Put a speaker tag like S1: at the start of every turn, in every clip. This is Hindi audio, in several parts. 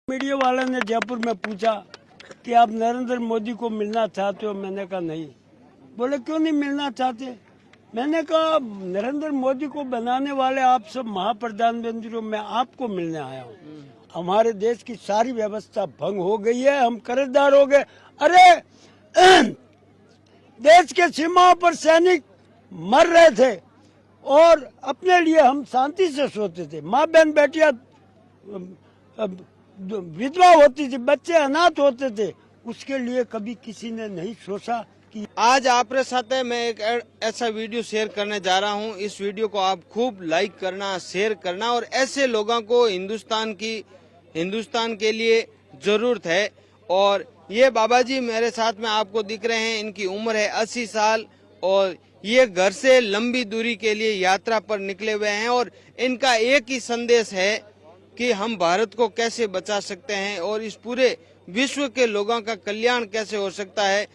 S1: मीडिया वाले ने जयपुर में पूछा कि आप नरेंद्र मोदी को मिलना चाहते हो। मैंने कहा नहीं। बोले क्यों नहीं मिलना चाहते? मैंने कहा नरेंद्र मोदी को बनाने वाले आप सब महाप्रधानमंत्री हो, मैं आपको मिलने आया हूँ। हमारे देश की सारी व्यवस्था भंग हो गई है, हम कर्जदार हो गए। अरे देश के सीमाओं पर सैनिक मर रहे थे और अपने लिए हम शांति से सोते थे। माँ बहन बेटियां विधवा होती थी, बच्चे अनाथ होते थे, उसके लिए कभी किसी ने नहीं सोचा कि
S2: आज आपके साथ मैं एक ऐसा वीडियो शेयर करने जा रहा हूं। इस वीडियो को आप खूब लाइक करना, शेयर करना और ऐसे लोगों को हिंदुस्तान के लिए जरूरत है। और ये बाबा जी मेरे साथ में आपको दिख रहे हैं, इनकी उम्र है 80 साल और ये घर से लंबी दूरी के लिए यात्रा पर निकले हुए हैं और इनका एक ही संदेश है कि हम भारत को कैसे बचा सकते हैं और इस पूरे विश्व के लोगों का कल्याण कैसे हो सकता है,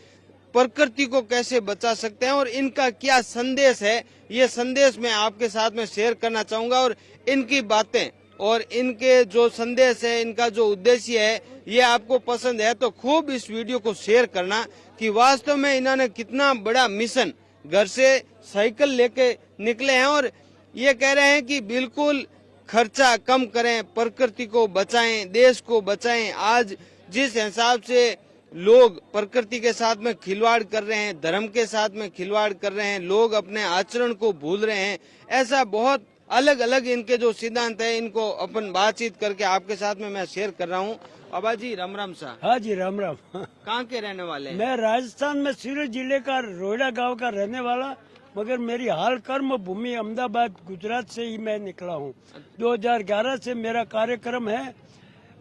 S2: प्रकृति को कैसे बचा सकते हैं और इनका क्या संदेश है, ये संदेश मैं आपके साथ में शेयर करना चाहूंगा। और इनकी बातें और इनके जो संदेश है, इनका जो उद्देश्य है, ये आपको पसंद है तो खूब इस वीडियो को शेयर करना कि वास्तव में इन्होंने कितना बड़ा मिशन, घर से साइकिल लेके निकले हैं और ये कह रहे हैं कि बिल्कुल खर्चा कम करें, प्रकृति को बचाएं, देश को बचाएं। आज जिस हिसाब से लोग प्रकृति के साथ में खिलवाड़ कर रहे हैं, धर्म के साथ में खिलवाड़ कर रहे हैं, लोग अपने आचरण को भूल रहे हैं, ऐसा बहुत अलग अलग इनके जो सिद्धांत है, इनको अपन बातचीत करके आपके साथ में मैं शेयर कर रहा हूँ। बाबा जी राम राम सा।
S1: हाँ जी राम राम।
S2: कहाँ के रहने वाले हैं?
S1: मैं राजस्थान में सूरत जिले का रोहिड़ा गांव का रहने वाला, मगर मेरी हाल कर्म भूमि अहमदाबाद गुजरात से ही मैं निकला हूँ। 2011 से मेरा कार्यक्रम है।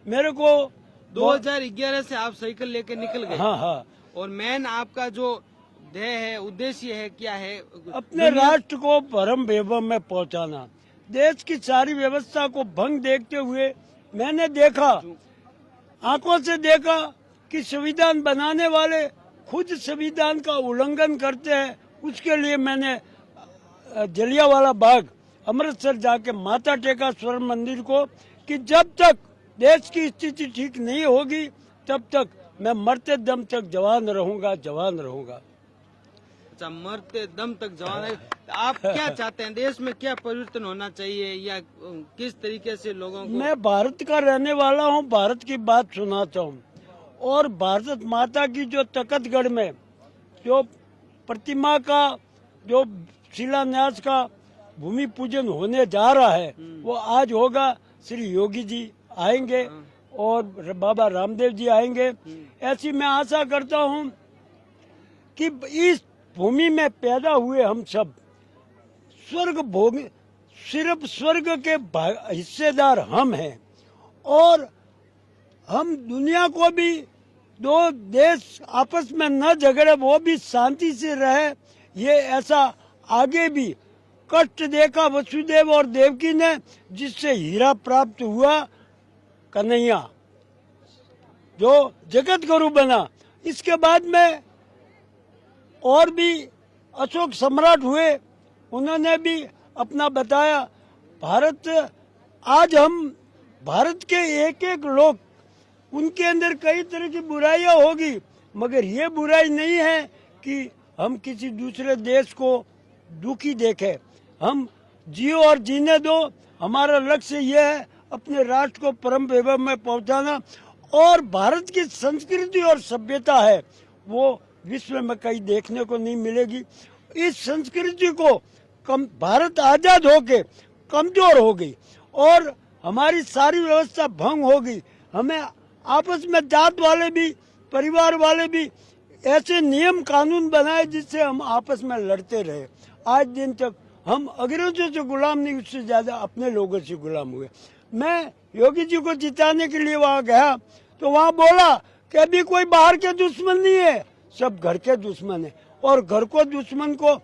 S1: मेरे को
S2: 2011 से आप साइकिल लेके निकल गए?
S1: हाँ हाँ।
S2: और मेन आपका जो ध्येय है, उद्देश्य है, क्या है?
S1: अपने राष्ट्र को परम वैभव में पहुंचाना। देश की सारी व्यवस्था को भंग देखते हुए मैंने देखा, आंखों से देखा कि संविधान बनाने वाले खुद संविधान का उल्लंघन करते हैं। उसके लिए मैंने जलियांवाला बाग अमृतसर जाके माथा टेका स्वर्ण मंदिर को कि जब तक देश की स्थिति ठीक नहीं होगी तब तक मैं मरते दम तक जवान रहूंगा, जवान रहूंगा।
S2: अच्छा, मरते दम तक जवान है। आप क्या चाहते हैं, देश में क्या परिवर्तन होना चाहिए या किस तरीके से लोगों को?
S1: मैं भारत का रहने वाला हूं, भारत की बात सुनाता हूं। और भारत माता की जो तकतगढ़ में जो प्रतिमा का जो शिलान्यास का भूमि पूजन होने जा रहा है, वो आज होगा। श्री योगी जी आएंगे और बाबा रामदेव जी आएंगे। ऐसी मैं आशा करता हूं कि इस भूमि में पैदा हुए हम सब स्वर्ग भोग, सिर्फ स्वर्ग के हिस्सेदार हम हैं और हम दुनिया को भी, दो देश आपस में न झगड़े, वो भी शांति से रहे, ये ऐसा आगे भी कष्ट देखा वसुदेव और देवकी ने, जिससे हीरा प्राप्त हुआ कन्हैया जो जगत गुरु बना। इसके बाद में और भी अशोक सम्राट हुए, उन्होंने भी अपना बताया। भारत, आज हम भारत के एक एक लोग, उनके अंदर कई तरह की बुराइयां होगी, मगर ये बुराई नहीं है कि हम किसी दूसरे देश को दुखी देखें। हम जियो और जीने दो। हमारा लक्ष्य ये है अपने राष्ट्र को परम वैभव में पहुंचाना। और भारत की संस्कृति और सभ्यता है, वो विश्व में कहीं देखने को नहीं मिलेगी। इस संस्कृति को भारत आजाद होके कमजोर हो गई और हमारी सारी व्यवस्था भंग हो गई। हमें आपस में जात वाले भी, परिवार वाले भी ऐसे नियम कानून बनाए जिससे हम आपस में लड़ते रहे। आज दिन तक हम अंग्रेजों से गुलाम नहीं, उससे ज्यादा अपने लोगों से गुलाम हुए। मैं योगी जी को जिताने के लिए वहाँ गया तो वहाँ बोला कि अभी कोई बाहर के दुश्मन नहीं है, सब घर के दुश्मन है। और घर को दुश्मन को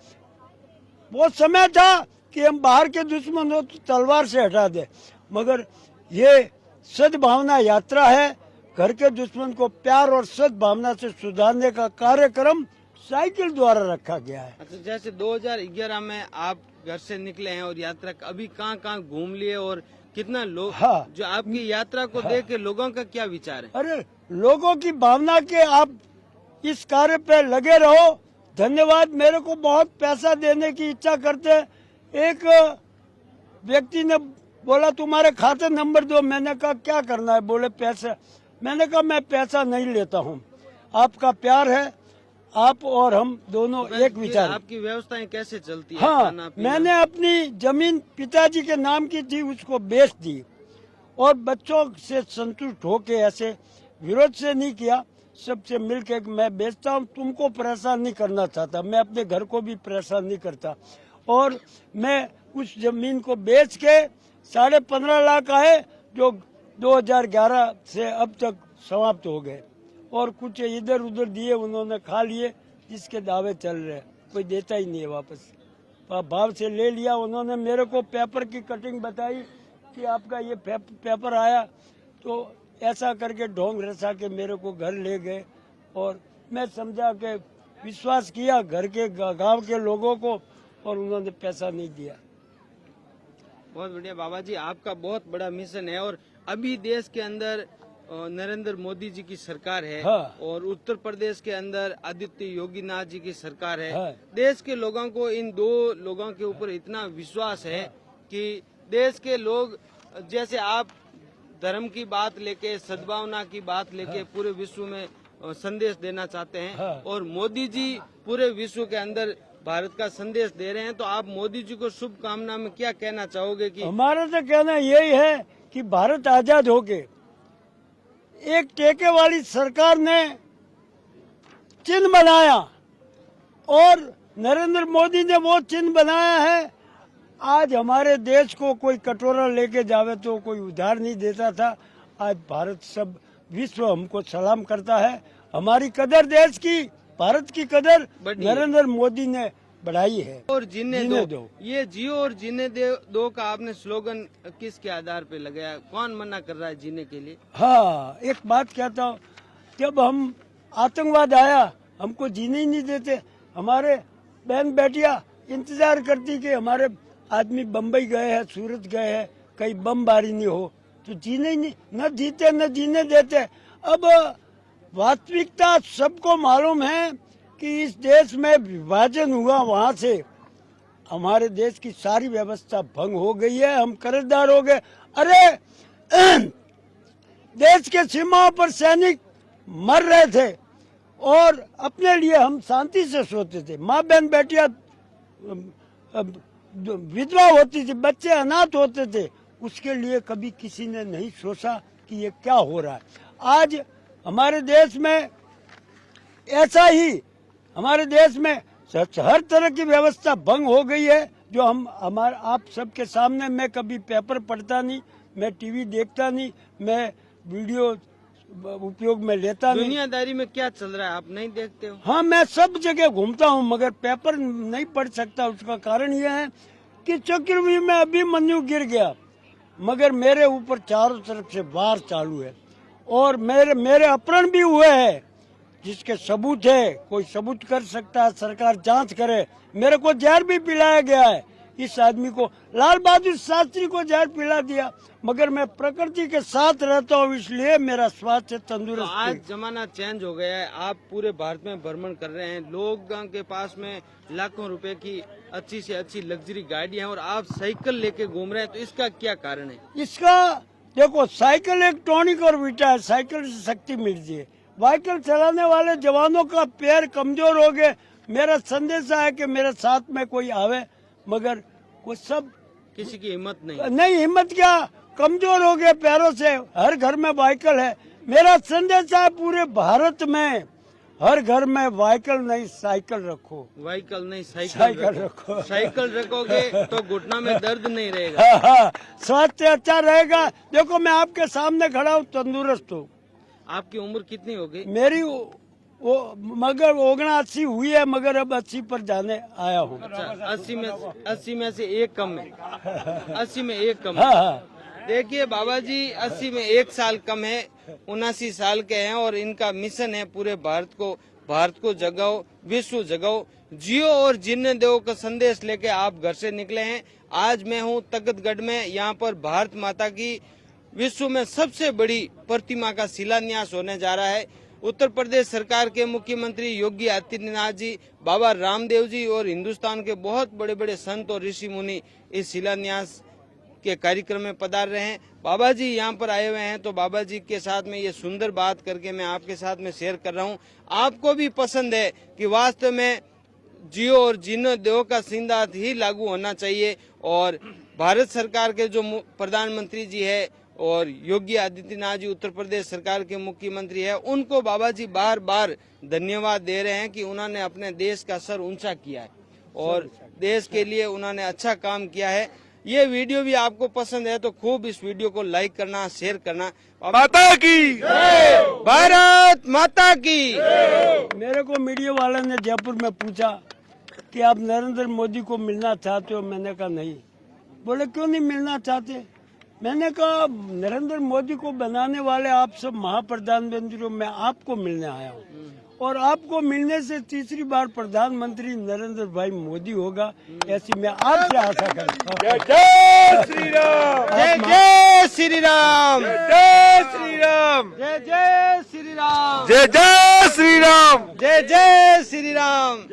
S1: वो समय था कि हम बाहर के दुश्मन हो तो तलवार से हटा दे, मगर ये सद्भावना यात्रा है। घर के दुश्मन को प्यार और सद्भावना से सुधारने का कार्यक्रम साइकिल द्वारा रखा गया है।
S2: अच्छा, जैसे 2011 में आप घर से निकले हैं और यात्रा अभी कहाँ घूम लिए और कितना लोग
S1: हाँ।
S2: जो आपकी यात्रा को देख के लोगों का क्या विचार है?
S1: अरे लोगों की भावना के आप इस कार्य पे लगे रहो। धन्यवाद। मेरे को बहुत पैसा देने की इच्छा करते हैं। एक व्यक्ति ने बोला तुम्हारे खाते नंबर दो। मैंने कहा क्या करना है? बोले पैसे। मैंने कहा मैं पैसा नहीं लेता हूँ, आपका प्यार है, आप और हम दोनों एक विचार।
S2: आपकी व्यवस्थाएं कैसे चलती है?
S1: हाँ,
S2: खाना पीना?
S1: मैंने अपनी जमीन पिताजी के नाम की थी, उसको बेच दी और बच्चों से संतुष्ट होके ऐसे विरोध से नहीं किया, सबसे मिलके मैं बेचता हूँ। तुमको परेशान नहीं करना चाहता, मैं अपने घर को भी परेशान नहीं करता। और मैं उस जमीन को बेच के 15.5 लाख आए जो 2011 से अब तक समाप्त हो गए, और कुछ इधर उधर दिए उन्होंने खा लिए, जिसके दावे चल रहे हैं, कोई देता ही नहीं है वापस। भाव से ले लिया उन्होंने। मेरे को पेपर की कटिंग बताई कि आपका ये पेपर आया, तो ऐसा करके ढोंग रचा के मेरे को घर ले गए। और मैं समझा के विश्वास किया घर के गांव के लोगों को, और उन्होंने पैसा नहीं दिया।
S2: बहुत बढ़िया बाबा जी, आपका बहुत बड़ा मिशन है। और अभी देश के अंदर नरेंद्र मोदी जी की सरकार है।
S1: हाँ।
S2: और उत्तर प्रदेश के अंदर आदित्य योगी नाथ जी की सरकार है।
S1: हाँ।
S2: देश के लोगों को इन दो लोगों के ऊपर इतना विश्वास है कि देश के लोग, जैसे आप धर्म की बात लेके, सद्भावना की बात लेके पूरे विश्व में संदेश देना चाहते हैं।
S1: हाँ।
S2: और मोदी जी पूरे विश्व के अंदर भारत का संदेश दे रहे हैं, तो आप मोदी जी को शुभकामना में क्या कहना चाहोगे? कि
S1: हमारा तो कहना यही है कि भारत आजाद होके एक टेके वाली सरकार ने चिन्ह बनाया, और नरेंद्र मोदी ने वो चिन्ह बनाया है। आज हमारे देश को कोई कटोरा लेके जावे तो कोई उधार नहीं देता था। आज भारत सब विश्व हमको सलाम करता है। हमारी कदर, देश की, भारत की कदर नरेंद्र मोदी ने बढ़ाई है।
S2: और जीने
S1: जीने
S2: दो। ये जियो और जीने दो का आपने स्लोगन किसके आधार पे लगाया? कौन मना कर रहा है जीने के लिए?
S1: हाँ, एक बात कहता हूँ, जब हम आतंकवाद आया हमको जीने ही नहीं देते। हमारे बहन बेटियां इंतजार करती कि हमारे आदमी बम्बई गए हैं, सूरत गए हैं, कहीं बमबारी नहीं हो, तो जीने ही नहीं, न जीते न जीने देते। अब वास्तविकता सबको मालूम है कि इस देश में विभाजन हुआ, वहाँ से हमारे देश की सारी व्यवस्था भंग हो गई है, हम कर्जदार हो गए। अरे देश के सीमाओं पर सैनिक मर रहे थे और अपने लिए हम शांति से सोते थे। माँ बहन बेटियां विधवा होती थी, बच्चे अनाथ होते थे, उसके लिए कभी किसी ने नहीं सोचा कि ये क्या हो रहा है। आज हमारे देश में ऐसा ही, हमारे देश में हर तरह की व्यवस्था भंग हो गई है, जो हमारे आप सबके सामने। मैं कभी पेपर पढ़ता नहीं, मैं टीवी देखता नहीं, मैं वीडियो उपयोग में लेता नहीं।
S2: दुनियादारी में क्या चल रहा है आप नहीं देखते हो?
S1: हाँ, मैं सब जगह घूमता हूँ, मगर पेपर नहीं पढ़ सकता। उसका कारण यह है कि चक्रव्यूह में अभिमन्यु गिर गया, मगर मेरे ऊपर चारों तरफ से वार चालू है, और मेरे अपहरण भी हुए हैं, जिसके सबूत है। कोई सबूत कर सकता है, सरकार जांच करे। मेरे को जहर भी पिलाया गया है। इस आदमी को, लाल बहादुर शास्त्री को जहर पिला दिया, मगर मैं प्रकृति के साथ रहता हूँ, इसलिए मेरा स्वास्थ्य तंदुरुस्त
S2: तो आज जमाना चेंज हो गया है, आप पूरे भारत में भ्रमण कर रहे हैं, लोगों के पास में लाखों रुपए की अच्छी से अच्छी लग्जरी गाड़ियां हैं, और आप साइकिल लेके घूम रहे हैं, तो इसका क्या कारण है?
S1: इसका देखो, साइकिल एक टॉनिक और विटा है, साइकिल से शक्ति मिलती है। वाइकल चलाने वाले जवानों का पैर कमजोर हो गए। मेरा संदेश है कि मेरे साथ में कोई आवे, मगर वो सब,
S2: किसी की हिम्मत नहीं।
S1: हिम्मत क्या, कमजोर हो गए पैरों से। हर घर में वाइकल है। मेरा संदेश है पूरे भारत में हर घर में वाइकल नहीं साइकिल रखो।
S2: वाइकल नहीं साइकिल
S1: रखो।
S2: साइकिल रखोगे तो घुटना में दर्द नहीं रहेगा।
S1: हाँ, स्वास्थ्य अच्छा रहेगा। देखो, मैं आपके सामने खड़ा हूँ, तंदुरुस्त हूँ।
S2: आपकी उम्र कितनी हो गई?
S1: मेरी वो मगर 79 हुई है, मगर अब 80 पर जाने आया हूँ।
S2: अच्छा, 80 में से एक कम है। 80 में एक कम
S1: हाँ
S2: है।
S1: हाँ,
S2: देखिए बाबा जी, 80 में 1 साल कम है, 79 साल के हैं, और इनका मिशन है पूरे भारत को जगाओ, विश्व जगाओ। जियो और जीने दो का संदेश लेके आप घर से निकले हैं। आज मैं हूं तकतगढ़ में, यहाँ पर भारत माता की विश्व में सबसे बड़ी प्रतिमा का शिलान्यास होने जा रहा है। उत्तर प्रदेश सरकार के मुख्यमंत्री योगी आदित्यनाथ जी, बाबा रामदेव जी और हिंदुस्तान के बहुत बड़े बड़े संत और ऋषि मुनि इस शिलान्यास के कार्यक्रम में पधार रहे हैं। बाबा जी यहाँ पर आए हुए हैं, तो बाबा जी के साथ में ये सुंदर बात करके मैं आपके साथ में शेयर कर रहा हूँ। आपको भी पसंद है कि वास्तव में जियो और जीने दो का सिद्धांत ही लागू होना चाहिए, और भारत सरकार के जो प्रधानमंत्री जी है और योगी आदित्यनाथ जी उत्तर प्रदेश सरकार के मुख्यमंत्री है, उनको बाबा जी बार बार धन्यवाद दे रहे हैं कि उन्होंने अपने देश का सर ऊंचा किया है और देश के लिए उन्होंने अच्छा काम किया है। ये वीडियो भी आपको पसंद है तो खूब इस वीडियो को लाइक करना, शेयर करना।
S3: माता की
S2: भारत माता की।
S1: मेरे को मीडिया वाला ने जयपुर में पूछा कि आप नरेंद्र मोदी को मिलना चाहते हो, मैंने कहा नहीं। बोले क्यों नहीं मिलना चाहते? मैंने कहा नरेंद्र मोदी को बनाने वाले आप सब महाप्रधानमंत्री हो, मैं आपको मिलने आया हूँ, और आपको मिलने से तीसरी बार प्रधानमंत्री नरेंद्र भाई मोदी होगा, ऐसी मैं आपसे आशा करता हूँ।
S3: जय श्री राम,
S2: जय जय श्री राम,
S3: जय श्री राम,
S2: जय जय श्री राम,
S3: जय जय श्री राम,
S2: जय जय श्री राम।